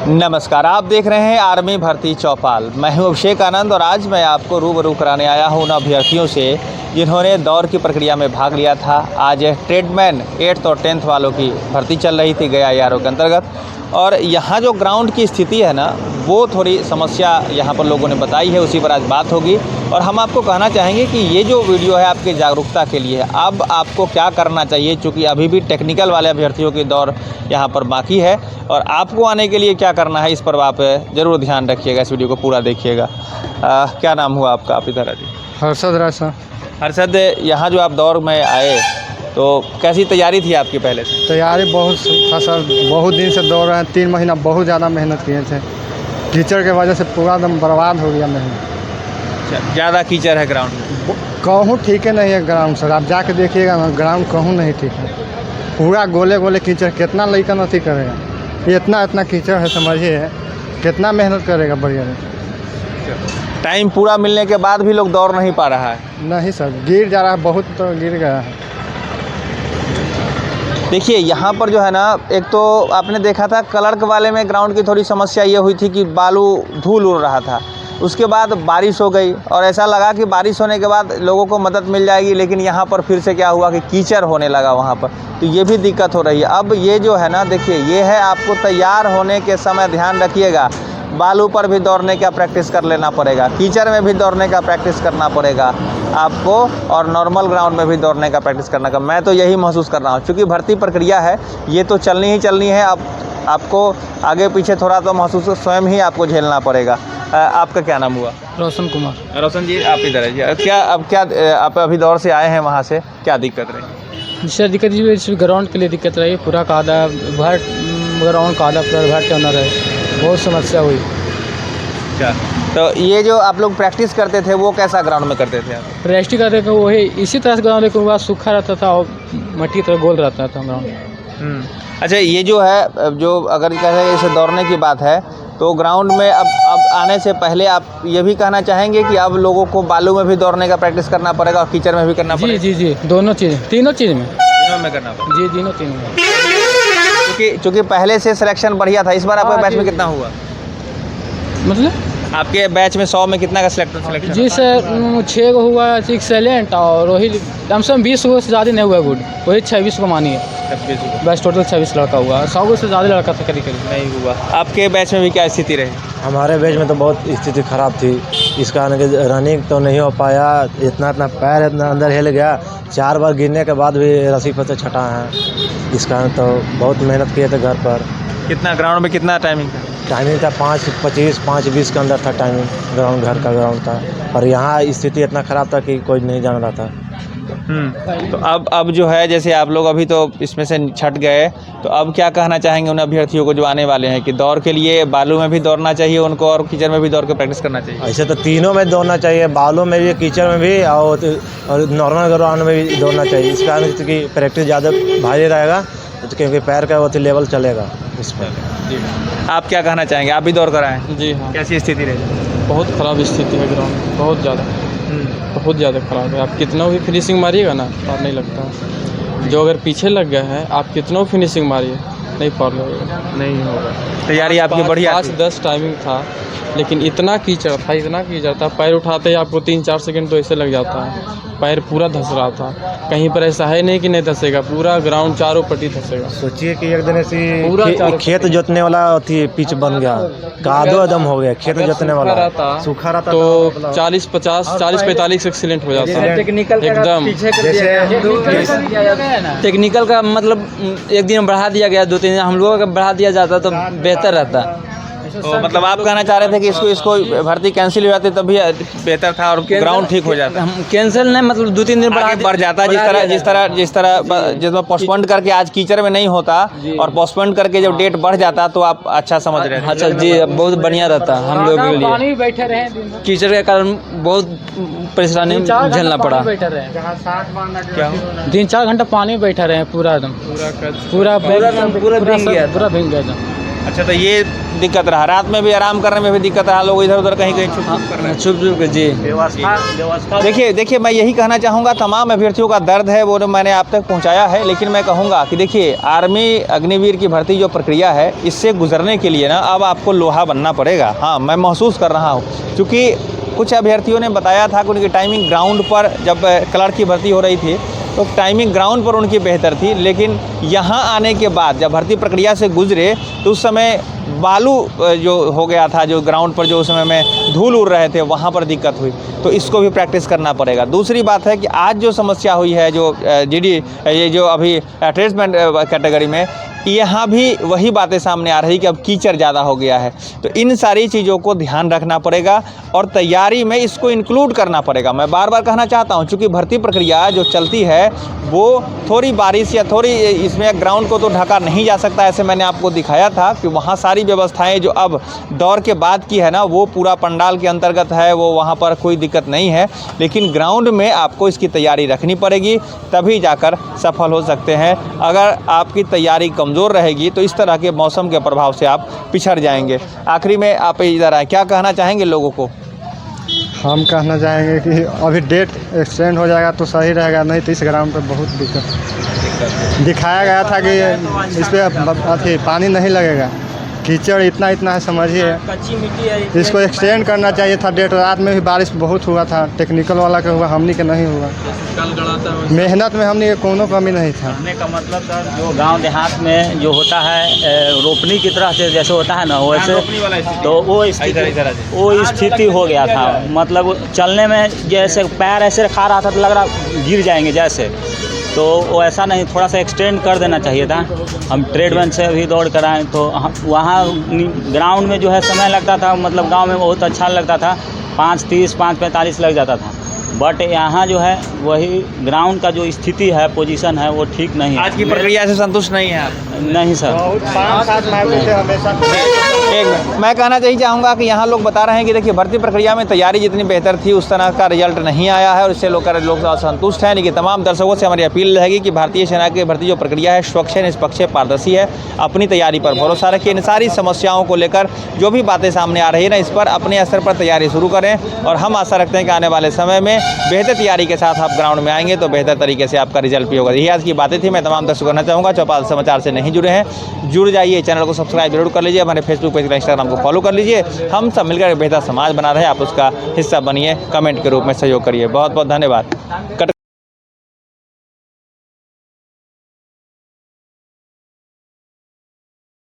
नमस्कार, आप देख रहे हैं आर्मी भर्ती चौपाल। मैं हूं अभिषेक आनंद और आज मैं आपको रूबरू कराने आया हूं उन अभ्यर्थियों से जिन्होंने दौड़ की प्रक्रिया में भाग लिया था। आज ट्रेडमैन 8th और 10th वालों की भर्ती चल रही थी गया यारों के अंतर्गत, और यहाँ जो ग्राउंड की स्थिति है ना, वो थोड़ी समस्या यहाँ पर लोगों ने बताई है, उसी पर आज बात होगी। और हम आपको कहना चाहेंगे कि ये जो वीडियो है आपकी जागरूकता के लिए है। अब आपको क्या करना चाहिए, चूँकि अभी भी टेक्निकल वाले अभ्यर्थियों की दौड़ यहाँ पर बाकी है, और आपको आने के लिए क्या करना है इस पर आप ज़रूर ध्यान रखिएगा, इस वीडियो को पूरा देखिएगा। क्या नाम हुआ आपका? आप इधर आ जी। हर्षद रासा। हर्षद, यहाँ जो आप दौड़ में आए तो कैसी तैयारी थी आपकी पहले से? तैयारी बहुत था सर, बहुत दिन से दौड़ रहे हैं, 3 महीना बहुत ज़्यादा मेहनत किए थे। कीचड़ के वजह से पूरा दम बर्बाद हो गया मेहनत। ज़्यादा कीचड़ है ग्राउंड में? कहूँ ठीक है नहीं है ग्राउंड सर, आप जाके देखिएगा ना, ग्राउंड कहूँ नहीं ठीक है। पूरा गोले गोले कीचड़, कितना लड़का नहीं करेगा, इतना कीचड़ है, समझिए कितना मेहनत करेगा बढ़िया। टाइम पूरा मिलने के बाद भी लोग दौड़ नहीं पा रहा है? नहीं सर, गिर जा रहा है, बहुत तो गिर गया है। देखिए यहाँ पर जो है ना, एक तो आपने देखा था क्लर्क वाले में ग्राउंड की थोड़ी समस्या ये हुई थी कि बालू धूल उड़ रहा था। उसके बाद बारिश हो गई और ऐसा लगा कि बारिश होने के बाद लोगों को मदद मिल जाएगी, लेकिन यहाँ पर फिर से क्या हुआ कि कीचड़ होने लगा वहाँ पर, तो ये भी दिक्कत हो रही है। अब ये जो है ना, देखिए ये है, आपको तैयार होने के समय ध्यान रखिएगा, बालू पर भी दौड़ने का प्रैक्टिस कर लेना पड़ेगा, कीचड़ में भी दौड़ने का प्रैक्टिस करना पड़ेगा आपको, और नॉर्मल ग्राउंड में भी दौड़ने का प्रैक्टिस करना का मैं तो यही महसूस कर रहा हूँ। क्योंकि भर्ती प्रक्रिया है, ये तो चलनी ही चलनी है। अब आपको आगे पीछे थोड़ा तो महसूस स्वयं ही आपको झेलना पड़ेगा। आपका क्या नाम हुआ? रोशन कुमार। रोशन जी, आप इधर है। क्या आप अभी दौड़ से आए हैं, वहाँ से क्या दिक्कत रही? सर दिक्कत ये ग्राउंड के लिए दिक्कत रही, पूरा कादा भर ग्राउंड कादा पूरा भर के अंदर है, बहुत समस्या हुई। क्या तो ये जो आप लोग प्रैक्टिस करते थे वो कैसा ग्राउंड में करते थे आप? रेस्टी करते थे वही इसी तरह से ग्राउंड, लेकिन सूखा रहता था और मट्टी तरह गोल रहता था ग्राउंड। अच्छा, ये जो है, जो अगर कहें इसे दौड़ने की बात है, तो ग्राउंड में अब आने से पहले आप ये भी कहना चाहेंगे कि अब लोगों को बालू में भी दौड़ने का प्रैक्टिस करना पड़ेगा और कीचड़ में भी करना पड़ेगा? जी, दोनों चीज़, तीनों चीज़ में करना पड़ेगा। जी, तीनों में। क्योंकि पहले से सिलेक्शन बढ़िया था। इस बार आपके बैच में कितना हुआ? मतलब आपके बैच में 100 में कितना का सिलेक्शन? जी सर, 6 को हुआ एक्सेलेंट, और वही कम से कम 20 से ज़्यादा नहीं हुआ गुड, वही 26 को मानिए। 26 बैच टोटल 26 लड़का हुआ, 100 से ज़्यादा लड़का था करीब नहीं हुआ। आपके बैच में भी क्या स्थिति रही? हमारे बैच में तो बहुत स्थिति ख़राब थी, इस कारण कि रनिंग तो नहीं हो पाया, इतना पैर इतना अंदर हिल गया, 4 बार गिरने के बाद भी रस्सी पर से छटा है। इस कारण तो बहुत मेहनत किए थे घर पर। कितना ग्राउंड में कितना टाइमिंग था? टाइमिंग था 5:25 5:20 के अंदर था टाइमिंग, ग्राउंड घर का ग्राउंड था। पर यहाँ स्थिति इतना ख़राब था कि कोई नहीं जान रहा था। तो अब जो है, जैसे आप लोग अभी तो इसमें से छट गए, तो अब क्या कहना चाहेंगे उन अभ्यर्थियों को जो आने वाले हैं कि दौड़ के लिए बालू में भी दौड़ना चाहिए उनको और कीचड़ में भी दौड़ के प्रैक्टिस करना चाहिए? ऐसे तो तीनों में दौड़ना चाहिए, बालू में भी, कीचड़ में भी, और नॉर्मल ग्राउंड में भी दौड़ना चाहिए। इस कारण क्योंकि प्रैक्टिस ज़्यादा भारी रहेगा, तो क्योंकि पैर का वो लेवल चलेगा इस पर। जी, आप क्या कहना चाहेंगे? आप भी दौड़ कर आए? जी हाँ। कैसी स्थिति रही? बहुत ख़राब स्थिति है ग्राउंड, बहुत ज़्यादा ख़राब है। आप कितना भी फिनिशिंग मारिएगा ना, पार नहीं लगता। जो अगर पीछे लग गया है, आप कितना फिनिशिंग मारिए, नहीं पार लगेगा, नहीं होगा। तैयारी आपकी बढ़िया? 5-10 टाइमिंग था, लेकिन इतना कीचड़ था, पैर उठाते ही आपको 3-4 सेकंड तो ऐसे लग जाता है, पैर पूरा धंस रहा था। कहीं पर ऐसा है नहीं कि नहीं धंसेगा, पूरा ग्राउंड चारों पट्टी धंसेगा। सोचिए कि एक दिन ऐसी खेत जोतने वाला थी, पिच बन गया, कादो एकदम हो गया, खेत जोतने वाला सूखा रहता तो 40-45 एक्सीलेंट हो जाता है एकदम। टेक्निकल का मतलब एक दिन बढ़ा दिया गया, 2-3 दिन हम लोगों का बढ़ा दिया जाता तो बेहतर रहता। तो मतलब आप कहना चाह रहे थे कि इसको भर्ती कैंसिल हो जाती तब भी बेहतर था और ग्राउंड ठीक हो जाता? हम कैंसिल नहीं, मतलब 2-3 दिन बढ़ जाता। जिस तरह पोस्टपोन करके आज कीचड़ में नहीं होता और पोस्टपोन करके जब डेट बढ़ जाता तो आप अच्छा समझ रहे हैं? अच्छा जी, बहुत बढ़िया रहता हम लोग के लिए। बैठे रहे कीचड़ के कारण बहुत परेशानी झेलना पड़ा। क्या 3-4 घंटा पानी में बैठा रहे, पूरा एकदम पूरा भीग गया था। अच्छा, तो ये दिक्कत रहा, रात में भी आराम करने में भी दिक्कत रहा, लोग इधर उधर कहीं कहीं छुप कर रहे हैं। छुप छुप के जी। देखिए मैं यही कहना चाहूँगा, तमाम अभ्यर्थियों का दर्द है वो मैंने आप तक पहुँचाया है, लेकिन मैं कहूँगा कि देखिए आर्मी अग्निवीर की भर्ती जो प्रक्रिया है, इससे गुजरने के लिए ना अब आपको लोहा बनना पड़ेगा। हाँ, मैं महसूस कर रहा हूँ, क्योंकि कुछ अभ्यर्थियों ने बताया था कि उनकी टाइमिंग ग्राउंड पर जब क्लर्क की भर्ती हो रही थी तो टाइमिंग ग्राउंड पर उनकी बेहतर थी, लेकिन यहाँ आने के बाद जब भर्ती प्रक्रिया से गुजरे तो उस समय बालू जो हो गया था, जो ग्राउंड पर जो उस समय में धूल उड़ रहे थे, वहाँ पर दिक्कत हुई, तो इसको भी प्रैक्टिस करना पड़ेगा। दूसरी बात है कि आज जो समस्या हुई है, जो जीडी ये जो अभी अटैचमेंट कैटेगरी में, यहाँ भी वही बातें सामने आ रही कि अब कीचड़ ज़्यादा हो गया है। तो इन सारी चीज़ों को ध्यान रखना पड़ेगा और तैयारी में इसको इंक्लूड करना पड़ेगा। मैं बार बार कहना चाहता हूँ, चूँकि भर्ती प्रक्रिया जो चलती है वो थोड़ी बारिश या थोड़ी इसमें ग्राउंड को तो ढका नहीं जा सकता, ऐसे मैंने आपको दिखाया था कि वहाँ सारी व्यवस्थाएं जो अब दौर के बाद की है ना, वो पूरा पंडाल के अंतर्गत है, वो वहाँ पर कोई दिक्कत नहीं है, लेकिन ग्राउंड में आपको इसकी तैयारी रखनी पड़ेगी, तभी जाकर सफल हो सकते हैं। अगर आपकी तैयारी कमज़ोर रहेगी तो इस तरह के मौसम के प्रभाव से आप पिछड़ जाएंगे। आखिरी में आप इधर आए, क्या कहना चाहेंगे लोगों को? हम कहना चाहेंगे कि अभी डेट एक्सटेंड हो जाएगा तो सही रहेगा, नहीं तो इस ग्राउंड पर बहुत दिक्कत दिखाया गया था कि इस पर पानी नहीं लगेगा, कीचड़ इतना है समझिए। कच्ची मिट्टी है, इसको एक्सटेंड करना चाहिए था डेट। रात में भी बारिश बहुत हुआ था, टेक्निकल वाला का हुआ, हमनी के नहीं हुआ। मेहनत में हमनी के कोनो कमी नहीं था। कहने का मतलब सर, जो गांव देहात में जो होता है रोपनी की तरह से जैसे होता है ना, वैसे तो वो स्थिति हो गया था। मतलब चलने में जैसे पैर ऐसे रखा रहा था तो लग रहा गिर जाएंगे जैसे, तो वो ऐसा नहीं, थोड़ा सा एक्सटेंड कर देना चाहिए था। हम ट्रेडमैन से भी दौड़ कर आए तो वहाँ ग्राउंड में जो है समय लगता था, मतलब गांव में बहुत अच्छा लगता था, 5:30 5:45 लग जाता था। बट यहाँ जो है वही ग्राउंड का जो स्थिति है, पोजीशन है, वो ठीक नहीं है। आज की प्रक्रिया से संतुष्ट नहीं है आप? नहीं सर। मैं कहना चाहूँगा कि यहाँ लोग बता रहे हैं कि देखिए भर्ती प्रक्रिया में तैयारी जितनी बेहतर थी उस तरह का रिजल्ट नहीं आया है और इससे लोग संतुष्ट हैं। लेकिन तमाम दर्शकों से हमारी अपील रहेगी कि भारतीय सेना की भर्ती जो प्रक्रिया है स्वच्छ है, निष्पक्ष है, पारदर्शी है। अपनी तैयारी पर भरोसा रखिए। इन सारी समस्याओं को लेकर जो भी बातें सामने आ रही है ना, इस पर अपने स्तर पर तैयारी शुरू करें और हम आशा रखते हैं कि आने वाले समय में बेहतर तैयारी के साथ आप ग्राउंड में आएंगे तो बेहतर तरीके से आपका रिजल्ट भी होगा। यही आज की बातें थी। मैं तमाम दर्शकों को कहना चाहूँगा, चौपाल समाचार से नहीं जुड़े हैं, जुड़ जाइए, चैनल को सब्सक्राइब जरूर कर लीजिए, हमारे फेसबुक पेज, इंस्टाग्राम को फॉलो कर लीजिए। हम सब मिलकर बेहतर समाज बना रहे हैं, आप उसका हिस्सा बनिए, कमेंट के रूप में सहयोग करिए। बहुत बहुत धन्यवाद।